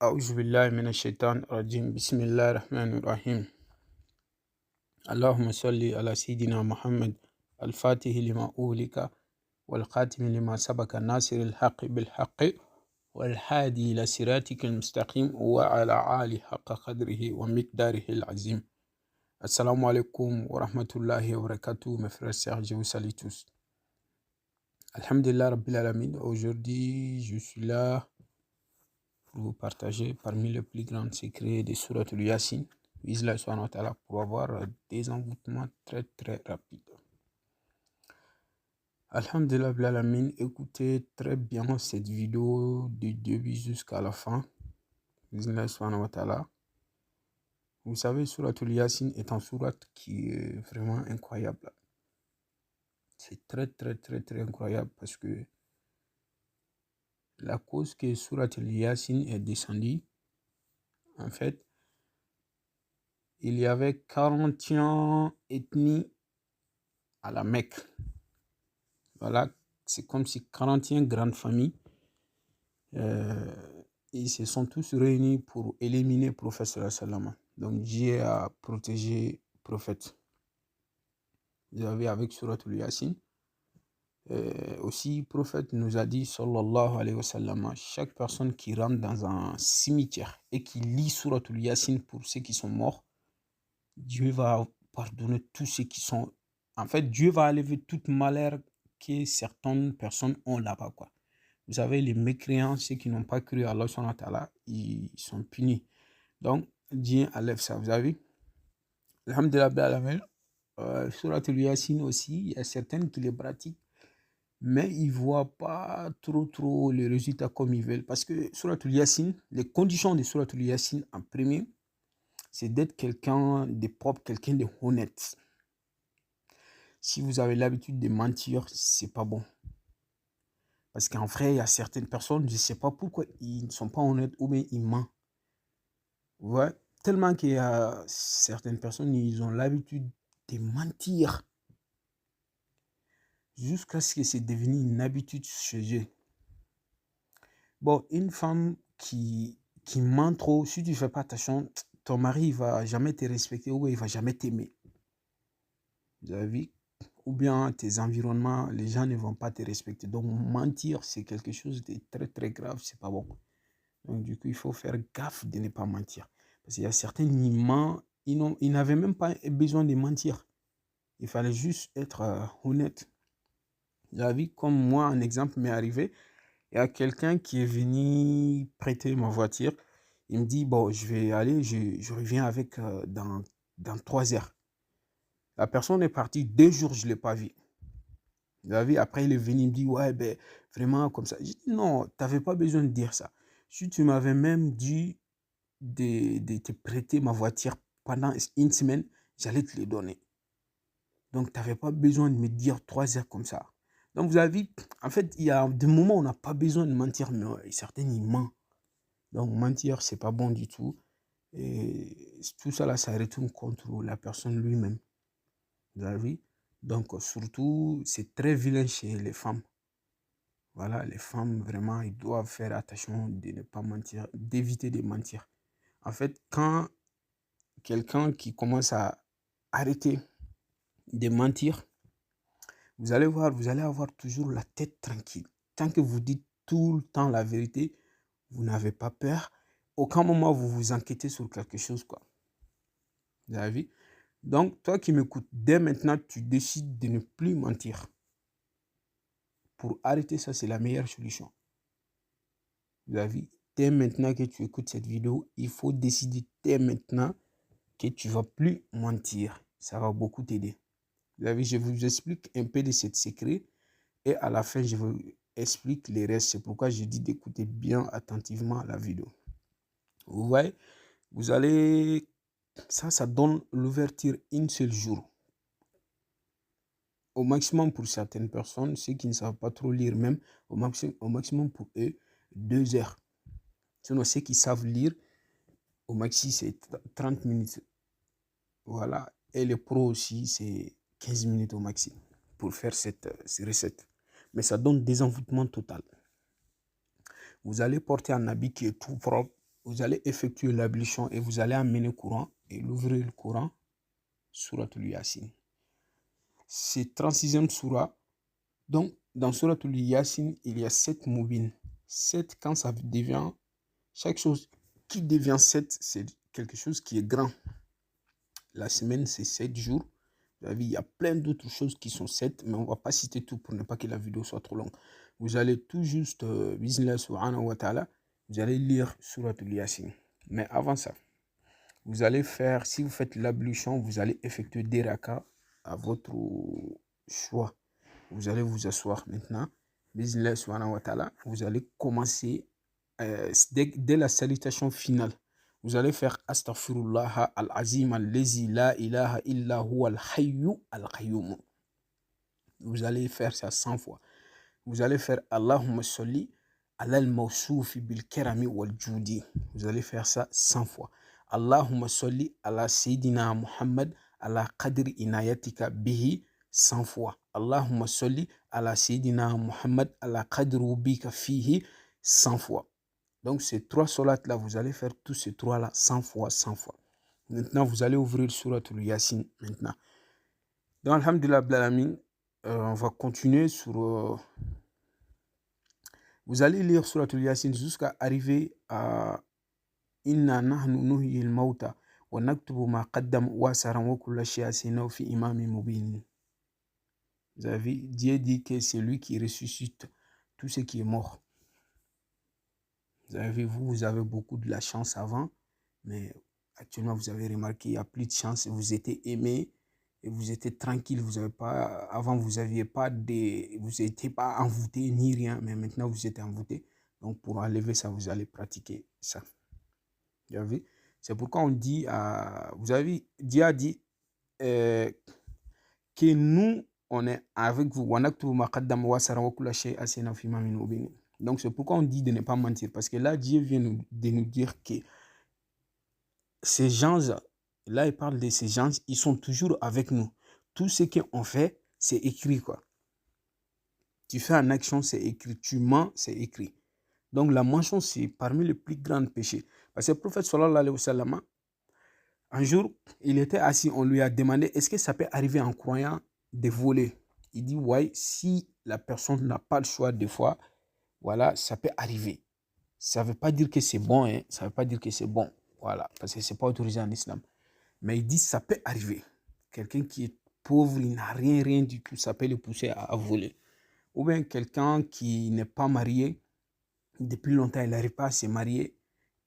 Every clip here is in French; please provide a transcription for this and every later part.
أعوذ بالله من الشيطان الرجيم بسم الله الرحمن الرحيم اللهم صل على سيدنا محمد الفاتح لما أغلق والخاتم لما سبق الناصر الحق بالحق والهادي إلى صراطك المستقيم وعلى آله حق قدره ومقداره العظيم. Assalamu alaikum wa rahmatullahi wa barakatuh, mes frères et sœurs, je vous salue tous. Alhamdulillah Rabbil Alamin, aujourd'hui je suis là pour vous partager parmi les plus grands secrets de Surat al-Yasin, pour avoir des envoûtements très très rapides. Alhamdulillah Rabbil Alamin, écoutez très bien cette vidéo du début jusqu'à la fin. Vous savez, Surat al-Yasin est un surat qui est vraiment incroyable. C'est très très très très incroyable parce que la cause que Surat al-Yasin est descendue, en fait, il y avait 41 ethnies à la Mecque. Voilà, c'est comme si 41 grandes familles ils se sont tous réunis pour éliminer le prophète sallallahu. Donc Dieu a protégé le prophète. Vous avez avec Surat al-Yasin. Aussi, le prophète nous a dit, sallallahu alayhi wa sallam, chaque personne qui rentre dans un cimetière et qui lit Surat al-Yasin pour ceux qui sont morts, Dieu va pardonner tous ceux qui sont... En fait, Dieu va enlever toute malheur que certaines personnes ont là-bas, quoi. Vous savez, les mécréants, ceux qui n'ont pas cru à Allah, ils sont punis. Donc, Dieu enlève ça. Vous avez vu? Alhamdulillah, Surat al-Yasin aussi, il y a certaines qui les pratiquent, mais ils ne voient pas trop les résultats comme ils veulent. Parce que Surat al-Yasin, les conditions de Surat al-Yasin en premier, c'est d'être quelqu'un de propre, quelqu'un de honnête. Si vous avez l'habitude de mentir, c'est pas bon. Parce qu'en vrai, il y a certaines personnes, je ne sais pas pourquoi ils ne sont pas honnêtes ou bien ils mentent. Ouais, tellement qu'il y a certaines personnes, ils ont l'habitude de mentir jusqu'à ce que c'est devenu une habitude chez eux. Bon, une femme qui ment trop, si tu ne fais pas attention, ton mari ne va jamais te respecter ou il ne va jamais t'aimer. Vous avez vu? Ou bien tes environnements, les gens ne vont pas te respecter. Donc mentir, c'est quelque chose de très très grave, c'est pas bon. Donc du coup, il faut faire gaffe de ne pas mentir. Parce qu'il y a certains, ils mentent, ils n'avaient même pas besoin de mentir. Il fallait juste être honnête. Vous avez vu, comme moi, un exemple m'est arrivé. Il y a quelqu'un qui est venu prêter ma voiture. Il me dit, bon, je vais aller, je reviens avec dans 3 heures. La personne est partie 2 jours, je ne l'ai pas vu. Vous avez vu, après il est venu, il me dit, ouais, ben, vraiment comme ça. J'ai dit, non, tu n'avais pas besoin de dire ça. Si tu m'avais même dit de te prêter ma voiture pendant une semaine, j'allais te les donner. Donc, tu n'avais pas besoin de me dire 3 heures comme ça. Donc, vous avez vu, en fait, il y a des moments où on n'a pas besoin de mentir, mais certains, ils mentent. Donc, mentir, ce n'est pas bon du tout. Et tout ça, là, ça retourne contre la personne lui-même. Vous avez vu? Donc, surtout, c'est très vilain chez les femmes. Voilà, les femmes, vraiment, ils doivent faire attention de ne pas mentir, d'éviter de mentir. En fait, quand quelqu'un qui commence à arrêter de mentir, vous allez voir, vous allez avoir toujours la tête tranquille. Tant que vous dites tout le temps la vérité, vous n'avez pas peur. Aucun moment vous vous inquiétez sur quelque chose, quoi. Vous avez vu? Donc, toi qui m'écoutes, dès maintenant, tu décides de ne plus mentir. Pour arrêter ça, c'est la meilleure solution. Vous avez vu? Dès maintenant que tu écoutes cette vidéo, il faut décider dès maintenant que tu ne vas plus mentir. Ça va beaucoup t'aider. Vous avez vu, je vous explique un peu de ce secret et à la fin, je vous explique les restes. C'est pourquoi je dis d'écouter bien attentivement la vidéo. Vous voyez, vous allez... Ça donne l'ouverture un seul jour. Au maximum pour certaines personnes, ceux qui ne savent pas trop lire même, au maximum pour eux, 2 heures. Sinon, ceux qui savent lire, au maxi, c'est 30 minutes. Voilà. Et les pros aussi, c'est 15 minutes au maxi pour faire cette recette. Mais ça donne désenvoûtement total. Vous allez porter un habit qui est tout propre. vous allez effectuer l'ablution et vous allez amener le Coran et l'ouvrir le Coran, Souratul Yasin. C'est 36e Sourate. Donc, dans Souratul Yasin, il y a 7 moubines. 7, quand ça devient, chaque chose qui devient 7, c'est quelque chose qui est grand. La semaine, c'est 7 jours. Vous avez, il y a plein d'autres choses qui sont 7, mais on ne va pas citer tout pour ne pas que la vidéo soit trop longue. Vous allez tout juste, bismillah subhanahu wa ta'ala, vous allez lire Souratul Yasin. Mais avant ça, vous allez faire, si vous faites l'ablution, vous allez effectuer des rakas à votre choix. Vous allez vous asseoir maintenant. Bismillah subhanahu wa ta'ala. Vous allez commencer dès la salutation finale. Vous allez faire Astaghfirullah al-Azim al-Lazi la ilaha illa huwa al-Hayyu al-Qayyum. Vous allez faire ça 100 fois. Vous allez faire Allahumma salli ala al-mawsoufi bil karami wal judi. Vous allez faire ça 100 fois. Allahumma salli ala Sayyidina Muhammad ala qadri inayatika bihi 100 fois. Allahumma salli ala Sayyidina Muhammad ala qadri bika fihi 100 fois. Donc ces 3 salates là, vous allez faire tous ces 3 là 100 fois, 100 fois. Maintenant, vous allez ouvrir Souratul Yasin maintenant. Donc, alhamdulillah, blalamin, on va continuer sur... vous allez lire Souratul Yasin jusqu'à arriver à Inna nahnu nuhyil mauta wa naktubu ma qaddam wa saran wa kulla shay'in fi imamin mubin. Vous avez, Dieu dit que c'est lui qui ressuscite tout ce qui est mort. Vous avez, vous avez beaucoup de la chance avant, mais actuellement, vous avez remarqué, il n'y a plus de chance. Vous étiez aimé et vous étiez tranquille. Vous avez pas, avant, vous n'étiez pas envoûté ni rien, mais maintenant, vous êtes envoûté. Donc, pour enlever ça, vous allez pratiquer ça. Vous avez, c'est pourquoi on dit, vous avez, Dieu a dit que nous, on est avec vous. Donc, c'est pourquoi on dit de ne pas mentir. Parce que là, Dieu vient de nous dire que ces gens, là, il parle de ces gens, ils sont toujours avec nous. Tout ce qu'on fait, c'est écrit, quoi. Tu fais en action, c'est écrit. Tu mens, c'est écrit. Donc, la mention, c'est parmi les plus grands péchés. Parce que le prophète, sallallahu alayhi wa sallam, un jour, il était assis, on lui a demandé, est-ce que ça peut arriver en croyant de voler? Il dit, ouais, si la personne n'a pas le choix des fois, voilà, ça peut arriver. Ça ne veut pas dire que c'est bon, hein. Ça ne veut pas dire que c'est bon. Voilà, parce que ce n'est pas autorisé en islam. Mais il dit, ça peut arriver. Quelqu'un qui est pauvre, il n'a rien du tout, ça peut le pousser à voler. Ou bien quelqu'un qui n'est pas marié, depuis longtemps, il n'arrive pas à se marier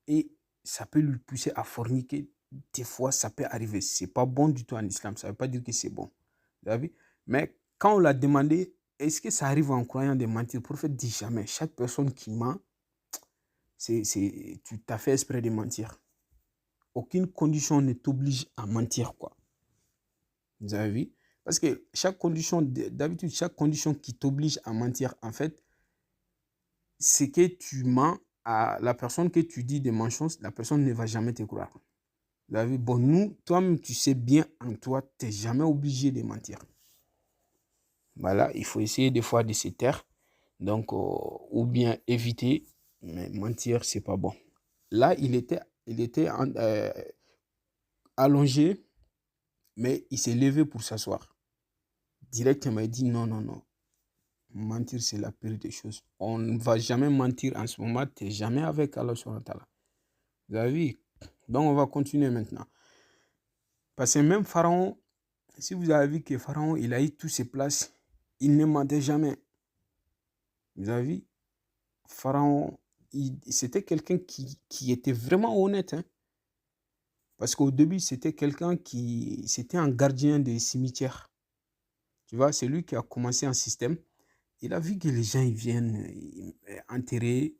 et ça peut lui pousser à forniquer. Des fois, ça peut arriver. Ce n'est pas bon du tout en islam. Ça ne veut pas dire que c'est bon. Vous avez vu? Mais quand on l'a demandé, est-ce que ça arrive en croyant de mentir? Le prophète dit jamais. Chaque personne qui ment, tu t'as fait exprès de mentir. Aucune condition ne t'oblige à mentir, quoi. Vous avez vu? Parce que chaque condition, d'habitude, chaque condition qui t'oblige à mentir, en fait, c'est que tu mens à la personne que tu dis des mensonges, la personne ne va jamais te croire. Vous avez vu? Bon, nous, toi-même, tu sais bien en toi, tu n'es jamais obligé de mentir. Voilà, il faut essayer des fois de se taire, donc, ou bien éviter, mais mentir, c'est pas bon. Là, il était allongé, mais il s'est levé pour s'asseoir. Directement, il dit non. Mentir, c'est la pire des choses. On ne va jamais mentir en ce moment, tu n'es jamais avec Allah subhanahu wa ta'ala. Vous avez vu? Donc, on va continuer maintenant. Parce que même Pharaon, si vous avez vu que Pharaon, il a eu toutes ses places, il ne mentait jamais. Vous avez vu? Pharaon, c'était quelqu'un qui était vraiment honnête. Hein? Parce qu'au début, c'était quelqu'un c'était un gardien des cimetières. Tu vois, c'est lui qui a commencé un système. Il a vu que les gens, ils viennent enterrer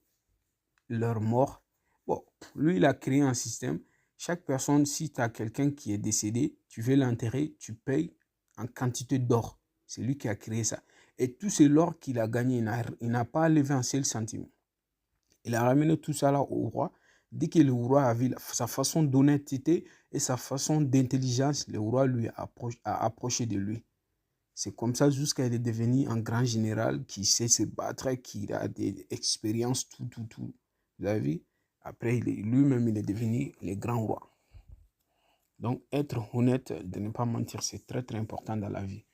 leurs morts. Bon, lui, il a créé un système. Chaque personne, si tu as quelqu'un qui est décédé, tu veux l'enterrer, tu payes en quantité d'or. C'est lui qui a créé ça. Et tout ce l'or qu'il a gagné, il n'a pas levé un seul centime. Il a ramené tout ça là au roi. Dès que le roi a vu sa façon d'honnêteté et sa façon d'intelligence, le roi lui a approché de lui. C'est comme ça jusqu'à il est devenu un grand général qui sait se battre, qui a des expériences, tout. Vous avez vu? Après, lui-même, il est devenu le grand roi. Donc, être honnête, de ne pas mentir, c'est très, très important dans la vie.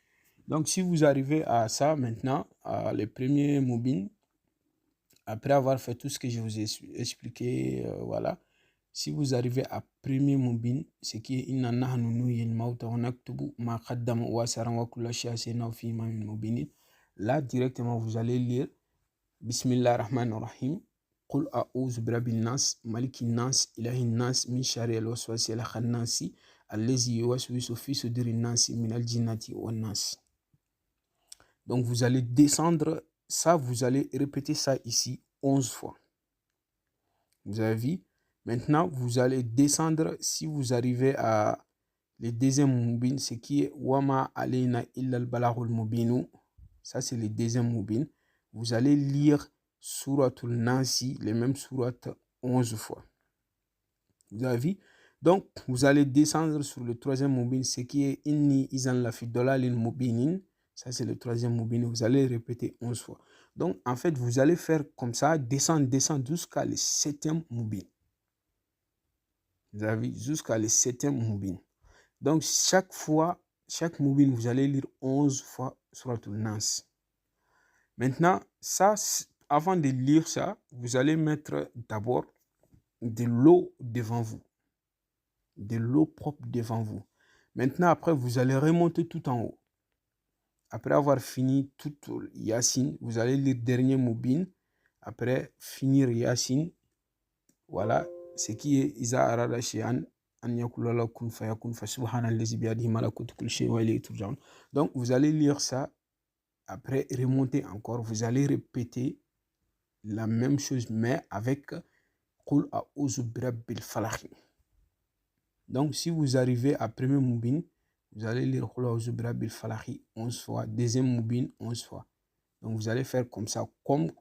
Donc, si vous arrivez à ça maintenant, à les premiers moubines, après avoir fait tout ce que je vous ai expliqué, voilà. Si vous arrivez à premier moubine, ce qui est inna nahnu nuhyil mauta wa naktubu ma qaddamu wa asaran wa kulla shay'in ahsaynahu fi imamin mubinin. Là, directement, vous allez lire Bismillah ar-Rahman ar-Rahim. Qul a'udhu birabbin nas, malikin nas, ilahin nas, min sharri al-waswasi al-khannasi, allazi yuwaswisu fi sudurin nasi min al-jinnati wan nas. Donc, vous allez descendre ça, vous allez répéter ça ici 11 fois. Vous avez vu? Maintenant, vous allez descendre si vous arrivez à le deuxième moubin, ce qui est Wama alayna illa al-balaghul mubinu. Ça, c'est le deuxième moubin. Vous allez lire Suratul Nasi, les mêmes sourates 11 fois. Vous avez vu? Donc, vous allez descendre sur le troisième moubin, ce qui est Inni izan la fi dalalin mubinin. Ça, c'est le troisième moubin. Vous allez répéter 11 fois. Donc, en fait, vous allez faire comme ça, descendre jusqu'à le septième moubin. Vous avez vu? Jusqu'à le septième moubin. Donc, chaque fois, chaque moubin, vous allez lire 11 fois Suratul Nas. Maintenant, ça, avant de lire ça, vous allez mettre d'abord de l'eau devant vous. De l'eau propre devant vous. Maintenant, après, vous allez remonter tout en haut. Après avoir fini tout Yassine, vous allez lire dernier moubin. Après finir Yassine, voilà, ce qui est Iza arada shay'an an yakula lahu kun fayakun fa subhanallazi bi yadihi malakutu kulli shay'in wa ilayhi turja'un. Donc, vous allez lire ça. Après, remonter encore. Vous allez répéter la même chose, mais avec Qul a'udhu birabbil falaq. Donc, si vous arrivez à premier moubin, vous allez lire Qul a'udhu birabbil falaq 11 fois. Deuxième moubin, 11 fois. Donc, vous allez faire comme ça, comme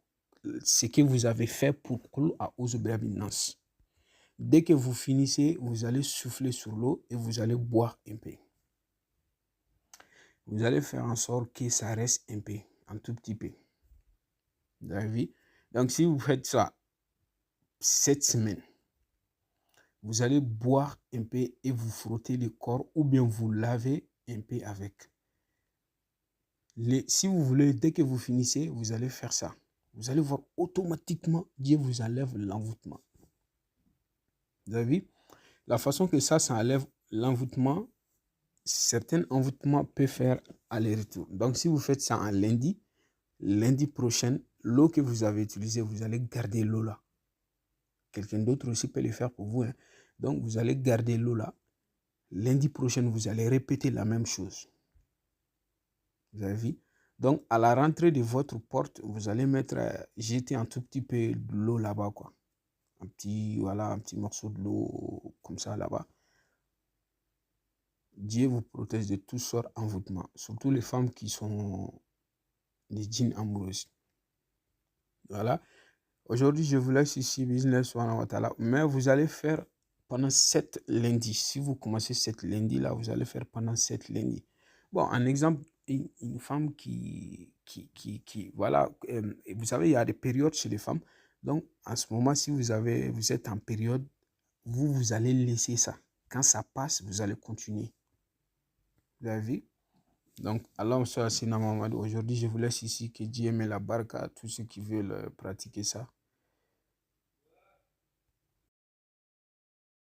ce que vous avez fait pour Qul a'udhu birabbin nas. Dès que vous finissez, vous allez souffler sur l'eau et vous allez boire un peu. Vous allez faire en sorte que ça reste un peu, un tout petit peu. Vous avez vu? Donc, si vous faites ça 7 semaines, vous allez boire un peu et vous frotter le corps ou bien vous lavez un peu avec. Si vous voulez, dès que vous finissez, vous allez faire ça. Vous allez voir automatiquement, Dieu vous enlève l'envoûtement. Vous avez vu? La façon que ça enlève l'envoûtement, certains envoûtements peuvent faire aller-retour. Donc, si vous faites ça en lundi prochain, l'eau que vous avez utilisée, vous allez garder l'eau là. Quelqu'un d'autre aussi peut le faire pour vous. Hein. Donc, vous allez garder l'eau là. Lundi prochain, vous allez répéter la même chose. Vous avez vu? Donc, à la rentrée de votre porte, vous allez jeter un tout petit peu de l'eau là-bas, quoi. Un petit morceau de l'eau comme ça là-bas. Dieu vous protège de toutes sortes d'envoûtements, surtout les femmes qui sont des djinns amoureuses. Voilà. Aujourd'hui, je vous laisse ici, business, mais vous allez faire pendant 7 lundis. Si vous commencez 7 lundis, là, vous allez faire pendant 7 lundis. Bon, un exemple, une femme qui voilà, vous savez, il y a des périodes chez les femmes. Donc, en ce moment, si vous êtes en période, vous allez laisser ça. Quand ça passe, vous allez continuer. Vous avez vu? Donc, Allah aujourd'hui, je vous laisse ici. Que Dieu met la barque à tous ceux qui veulent pratiquer ça.